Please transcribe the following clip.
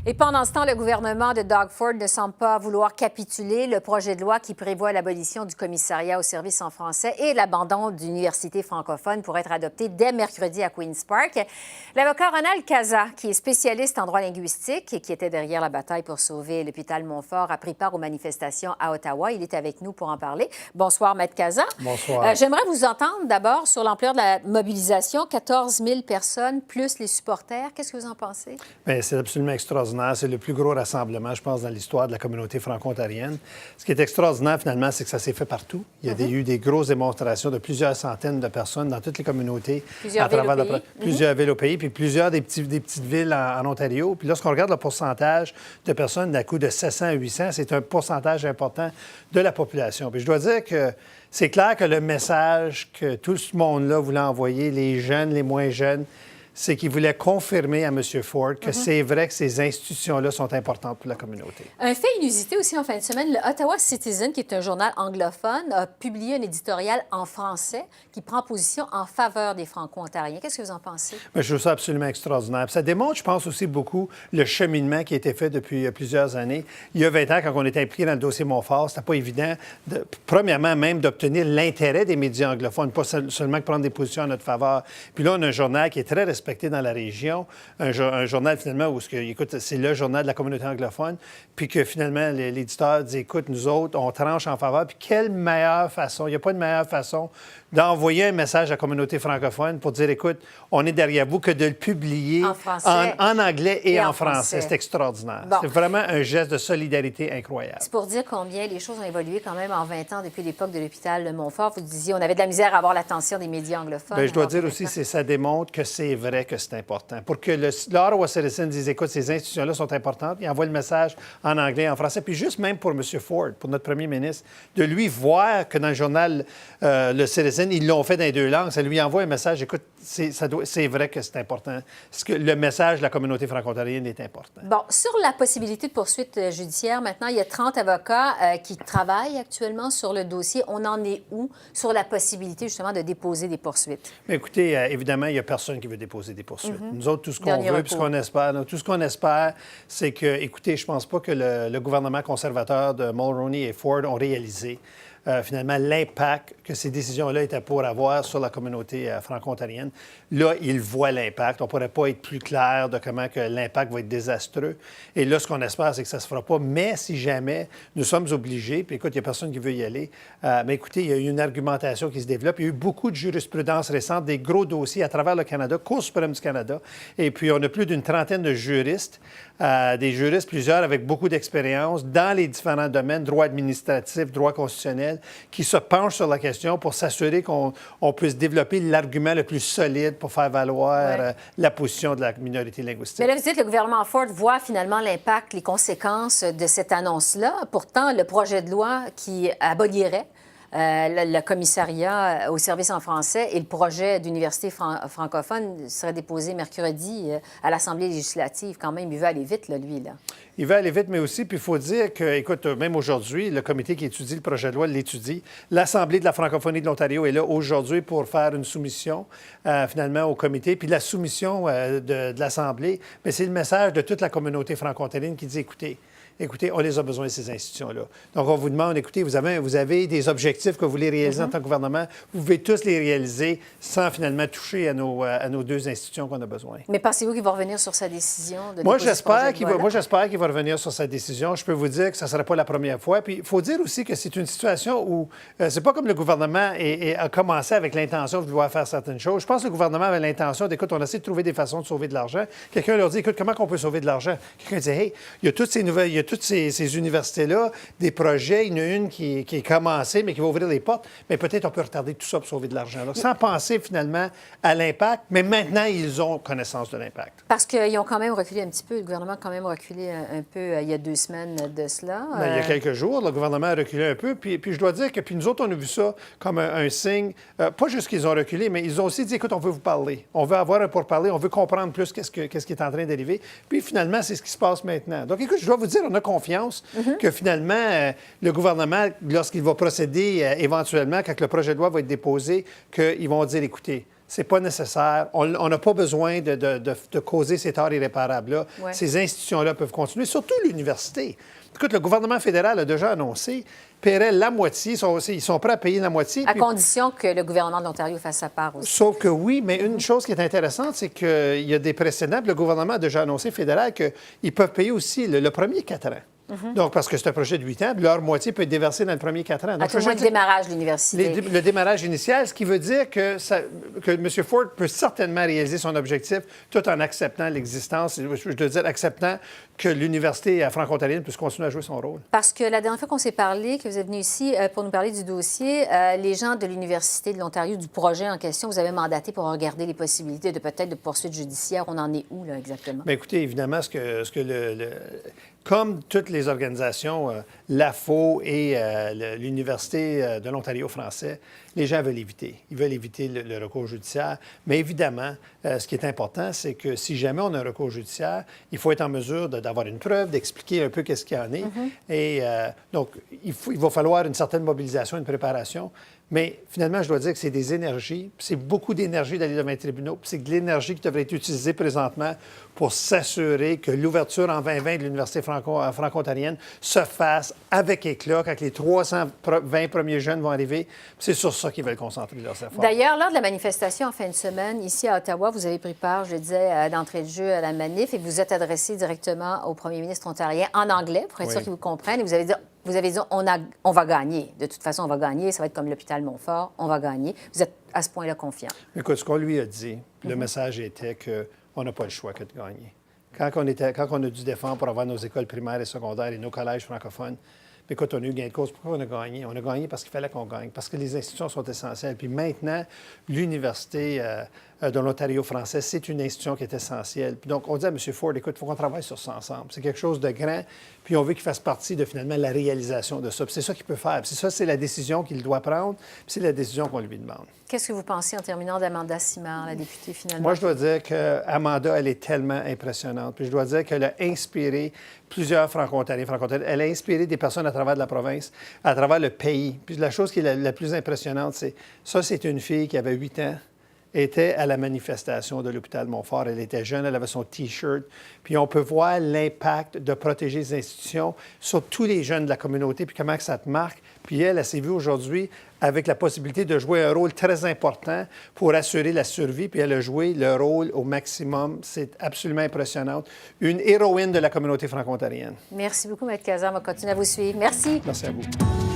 Et pendant ce temps, le gouvernement de Doug Ford ne semble pas vouloir capituler. Le projet de loi qui prévoit l'abolition du commissariat aux services en français et l'abandon d'universités francophones pourrait être adopté dès mercredi à Queen's Park. L'avocat Ronald Casa, qui est spécialiste en droit linguistique et qui était derrière la bataille pour sauver l'hôpital Montfort, a pris part aux manifestations à Ottawa. Il est avec nous pour en parler. Bonsoir, Maître Casa. Bonsoir. J'aimerais vous entendre d'abord sur l'ampleur de la mobilisation. 14 000 personnes, plus les supporters. Qu'est-ce que vous en pensez? Bien, c'est absolument extraordinaire. C'est le plus gros rassemblement, je pense, dans l'histoire de la communauté franco-ontarienne. Ce qui est extraordinaire, finalement, c'est que ça s'est fait partout. Il y a eu des grosses démonstrations de plusieurs centaines de personnes dans toutes les communautés. Plusieurs villes au pays, puis plusieurs des petites villes en Ontario. Puis lorsqu'on regarde le pourcentage de personnes d'un coup de 700 à 800, c'est un pourcentage important de la population. Puis je dois dire que c'est clair que le message que tout ce monde-là voulait envoyer, les jeunes, les moins jeunes, c'est qu'il voulait confirmer à M. Ford que c'est vrai que ces institutions-là sont importantes pour la communauté. Un fait inusité aussi en fin de semaine, le Ottawa Citizen, qui est un journal anglophone, a publié un éditorial en français qui prend position en faveur des Franco-ontariens. Qu'est-ce que vous en pensez? Bien, je trouve ça absolument extraordinaire. Puis ça démontre, je pense aussi beaucoup, le cheminement qui a été fait depuis plusieurs années. Il y a 20 ans, quand on était impliqué dans le dossier Montfort, c'était pas évident, premièrement, même d'obtenir l'intérêt des médias anglophones, pas seulement de prendre des positions en notre faveur. Puis là, on a un journal qui est très respecté dans la région, un journal finalement où, écoute, c'est le journal de la communauté anglophone, puis que finalement l'éditeur dit, écoute, nous autres, on tranche en faveur, puis quelle meilleure façon, il n'y a pas de meilleure façon d'envoyer un message à la communauté francophone pour dire, écoute, on est derrière vous, que de le publier en français en anglais et en français. C'est extraordinaire. Bon. C'est vraiment un geste de solidarité incroyable. C'est pour dire combien les choses ont évolué quand même en 20 ans depuis l'époque de l'hôpital Montfort. Vous disiez, on avait de la misère à avoir l'attention des médias anglophones. Bien, je dois dire aussi, ça démontre que c'est vrai que c'est important. Pour que l'Ottawa Citizen dise, écoute, ces institutions-là sont importantes, il envoie le message en anglais et en français. Puis juste même pour M. Ford, pour notre premier ministre, de lui voir que dans le journal le Citizen, ils l'ont fait dans les deux langues, ça lui envoie un message, écoute, c'est vrai que c'est important. Le message de la communauté franco-ontarienne est important. Bon, sur la possibilité de poursuite judiciaire, maintenant, il y a 30 avocats qui travaillent actuellement sur le dossier. On en est où sur la possibilité, justement, de déposer des poursuites? Mais écoutez, évidemment, il n'y a personne qui veut déposer des poursuites. Nous autres, tout ce qu'on Dernier veut, recours. puis ce qu'on espère, tout ce qu'on espère, c'est que, écoutez, je ne pense pas que le gouvernement conservateur de Mulroney et Ford ont réalisé finalement l'impact que ces décisions-là étaient pour avoir sur la communauté franco-ontarienne. Là, ils voient l'impact. On ne pourrait pas être plus clair de comment que l'impact va être désastreux. Et là, ce qu'on espère, c'est que ça ne se fera pas. Mais si jamais nous sommes obligés, puis écoute, il n'y a personne qui veut y aller, mais écoutez, il y a eu une argumentation qui se développe. Il y a eu beaucoup de jurisprudence récente, des gros dossiers à travers le Canada, Cour suprême du Canada. Et puis, on a plus d'une trentaine de juristes, des juristes, plusieurs avec beaucoup d'expérience dans les différents domaines, droit administratif, droit constitutionnel, qui se penchent sur la question pour s'assurer qu'on puisse développer l'argument le plus solide pour faire valoir la position de la minorité linguistique. Mais là, vous dites que le gouvernement Ford voit finalement l'impact, les conséquences de cette annonce-là. Pourtant, le projet de loi qui abolirait le commissariat aux services en français et le projet d'université francophone serait déposé mercredi à l'Assemblée législative. Quand même, il veut aller vite, là, lui, là. Il veut aller vite, mais aussi, puis il faut dire que, écoute, même aujourd'hui, le comité qui étudie le projet de loi l'étudie. L'Assemblée de la francophonie de l'Ontario est là aujourd'hui pour faire une soumission, finalement, au comité. Puis la soumission de l'Assemblée, mais c'est le message de toute la communauté franco-ontarienne qui dit, écoutez, on les a besoin, ces institutions-là. Donc, on vous demande, écoutez, vous avez des objectifs que vous voulez réaliser en tant que gouvernement. Vous pouvez tous les réaliser sans, finalement, toucher à nos deux institutions qu'on a besoin. Mais pensez-vous qu'il va revenir sur sa décision de Moi, déposer ce projet de loi-là? Moi, j'espère qu'il va revenir sur sa décision. Je peux vous dire que ça ne serait pas la première fois. Puis, il faut dire aussi que c'est une situation où c'est pas comme le gouvernement a commencé avec l'intention de vouloir faire certaines choses. Je pense que le gouvernement avait l'intention d'écoute, on essaie de trouver des façons de sauver de l'argent. Quelqu'un leur dit, écoute, comment on peut sauver de l'argent? Quelqu'un dit, hey, il y a toutes ces nouvelles, il y a toutes ces universités-là, des projets, il y en a une qui est commencée, mais qui va ouvrir les portes, mais peut-être on peut retarder tout ça pour sauver de l'argent. Alors, sans penser finalement à l'impact, mais maintenant, ils ont connaissance de l'impact. Parce qu'ils ont quand même reculé un petit peu. Le gouvernement a quand même reculé un peu il y a 2 semaines de cela. Bien, il y a quelques jours, le gouvernement a reculé un peu. Puis je dois dire que puis nous autres, on a vu ça comme un signe, pas juste qu'ils ont reculé, mais ils ont aussi dit, écoute, on veut vous parler. On veut avoir un pourparler, on veut comprendre plus qu'est-ce qui est en train d'arriver. Puis finalement, c'est ce qui se passe maintenant. Donc, écoute, je dois vous dire, on a confiance que finalement, le gouvernement, lorsqu'il va procéder éventuellement, quand le projet de loi va être déposé, qu'ils vont dire, écoutez, c'est pas nécessaire. On n'a pas besoin de causer ces torts irréparables-là. Ouais. Ces institutions-là peuvent continuer, surtout l'université. Écoute, le gouvernement fédéral a déjà annoncé paierait la moitié. Ils sont prêts à payer la moitié. À condition que le gouvernement de l'Ontario fasse sa part aussi. Sauf que oui, mais une chose qui est intéressante, c'est qu'il y a des précédents. Le gouvernement a déjà annoncé fédéral qu'ils peuvent payer aussi le premier 4 ans. Donc, parce que c'est un projet de 8 ans, puis leur moitié peut être déversée dans le premier 4 ans. Donc, À tout le moins le démarrage de l'université. Le démarrage initial, ce qui veut dire que M. Ford peut certainement réaliser son objectif tout en acceptant l'existence, je dois dire acceptant que l'université franco-ontarienne puisse continuer à jouer son rôle. Parce que la dernière fois qu'on s'est parlé, que vous êtes venu ici pour nous parler du dossier, les gens de l'Université de l'Ontario, du projet en question, vous avez mandaté pour regarder les possibilités de peut-être de poursuites judiciaires. On en est où, là, exactement? Bien, écoutez, évidemment, comme toutes les organisations, l'AFO et l'Université de l'Ontario français, les gens veulent éviter. Ils veulent éviter le recours judiciaire. Mais évidemment, ce qui est important, c'est que si jamais on a un recours judiciaire, il faut être en mesure d'avoir une preuve, d'expliquer un peu qu'est-ce qu'il y en est. Et donc, il va falloir une certaine mobilisation, une préparation. Mais finalement, je dois dire que c'est des énergies, c'est beaucoup d'énergie d'aller devant les tribunaux, puis c'est de l'énergie qui devrait être utilisée présentement pour s'assurer que l'ouverture en 2020 de l'Université franco-ontarienne se fasse avec éclat quand les 320 premiers jeunes vont arriver. C'est sur ça qu'ils veulent concentrer leurs efforts. D'ailleurs, lors de la manifestation en fin de semaine, ici à Ottawa, vous avez pris part, je le disais, d'entrée de jeu à la manif et vous vous êtes adressé directement au premier ministre ontarien en anglais pour être sûr qu'il vous comprenne. Et vous avez dit, on va gagner. De toute façon, on va gagner. Ça va être comme l'hôpital Montfort. On va gagner. Vous êtes à ce point-là confiant. Écoute, ce qu'on lui a dit, le message était qu'on n'a pas le choix que de gagner. Quand on a dû défendre pour avoir nos écoles primaires et secondaires et nos collèges francophones, mais écoute, on a eu gain de cause. Pourquoi on a gagné? On a gagné parce qu'il fallait qu'on gagne, parce que les institutions sont essentielles. Puis maintenant, l'Université de l'Ontario français, c'est une institution qui est essentielle. Puis donc, on dit à M. Ford, écoute, il faut qu'on travaille sur ça ensemble. C'est quelque chose de grand, puis on veut qu'il fasse partie de, finalement, la réalisation de ça. Puis c'est ça qu'il peut faire. Puis c'est la décision qu'il doit prendre, puis c'est la décision qu'on lui demande. Qu'est-ce que vous pensez en terminant d'Amanda Simard, la députée, finalement? Moi, je dois dire qu'Amanda, elle est tellement impressionnante. Puis je dois dire qu'elle a inspiré plusieurs franco-ontariens, elle a inspiré des personnes à travers de la province, à travers le pays. Puis la chose qui est la plus impressionnante, c'est une fille qui avait 8 ans, était à la manifestation de l'hôpital Montfort. Elle était jeune, elle avait son T-shirt. Puis on peut voir l'impact de protéger les institutions sur tous les jeunes de la communauté, puis comment que ça te marque. Puis elle s'est vue aujourd'hui avec la possibilité de jouer un rôle très important pour assurer la survie, puis elle a joué le rôle au maximum. C'est absolument impressionnant. Une héroïne de la communauté franco-ontarienne. Merci beaucoup, Maître Casar. On va continuer à vous suivre. Merci. Merci à vous.